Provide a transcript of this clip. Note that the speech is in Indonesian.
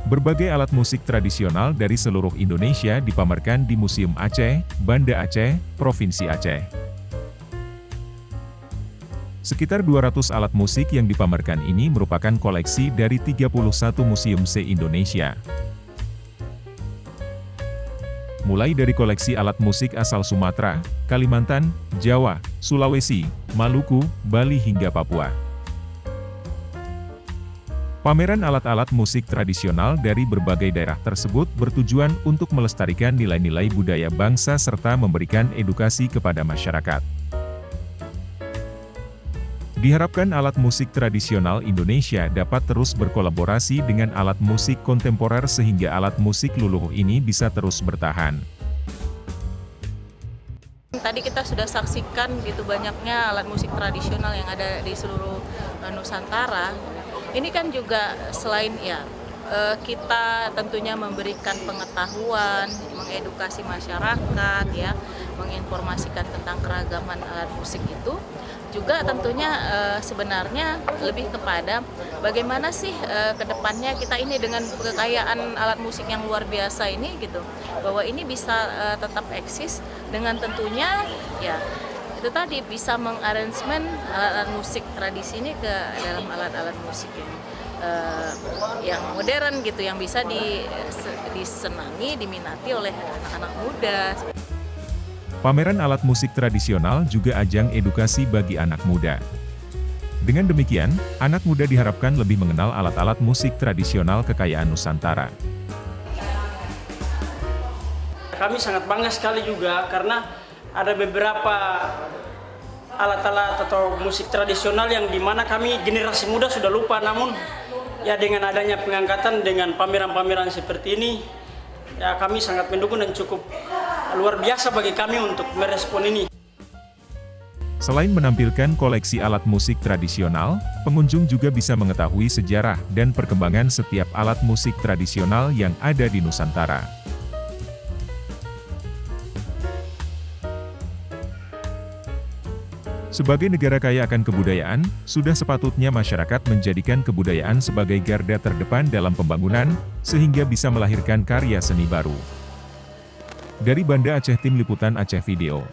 Berbagai alat musik tradisional dari seluruh Indonesia dipamerkan di Museum Aceh, Banda Aceh, Provinsi Aceh. Sekitar 200 alat musik yang dipamerkan ini merupakan koleksi dari 31 museum se-Indonesia. Mulai dari koleksi alat musik asal Sumatera, Kalimantan, Jawa, Sulawesi, Maluku, Bali hingga Papua. Pameran alat-alat musik tradisional dari berbagai daerah tersebut bertujuan untuk melestarikan nilai-nilai budaya bangsa serta memberikan edukasi kepada masyarakat. Diharapkan alat musik tradisional Indonesia dapat terus berkolaborasi dengan alat musik kontemporer sehingga alat musik luluh ini bisa terus bertahan. Tadi kita sudah saksikan gitu banyaknya alat musik tradisional yang ada di seluruh Nusantara. Ini kan juga selain kita tentunya memberikan pengetahuan, mengedukasi masyarakat ya, menginformasikan tentang keragaman alat musik itu, juga tentunya sebenarnya lebih kepada bagaimana sih kedepannya kita ini dengan kekayaan alat musik yang luar biasa ini gitu, bahwa ini bisa tetap eksis dengan tentunya ya itu tadi bisa mengaransemen alat-alat musik tradisi ini ke dalam alat-alat musik yang modern gitu, yang bisa disenangi, diminati oleh anak-anak muda. Pameran alat musik tradisional juga ajang edukasi bagi anak muda. Dengan demikian, anak muda diharapkan lebih mengenal alat-alat musik tradisional kekayaan Nusantara. Kami sangat bangga sekali juga karena ada beberapa alat-alat atau musik tradisional yang dimana kami generasi muda sudah lupa, namun ya dengan adanya pengangkatan dengan pameran-pameran seperti ini, ya kami sangat mendukung dan cukup luar biasa bagi kami untuk merespon ini. Selain menampilkan koleksi alat musik tradisional, pengunjung juga bisa mengetahui sejarah dan perkembangan setiap alat musik tradisional yang ada di Nusantara. Sebagai negara kaya akan kebudayaan, sudah sepatutnya masyarakat menjadikan kebudayaan sebagai garda terdepan dalam pembangunan, sehingga bisa melahirkan karya seni baru. Dari Banda Aceh, Tim Liputan Aceh Video.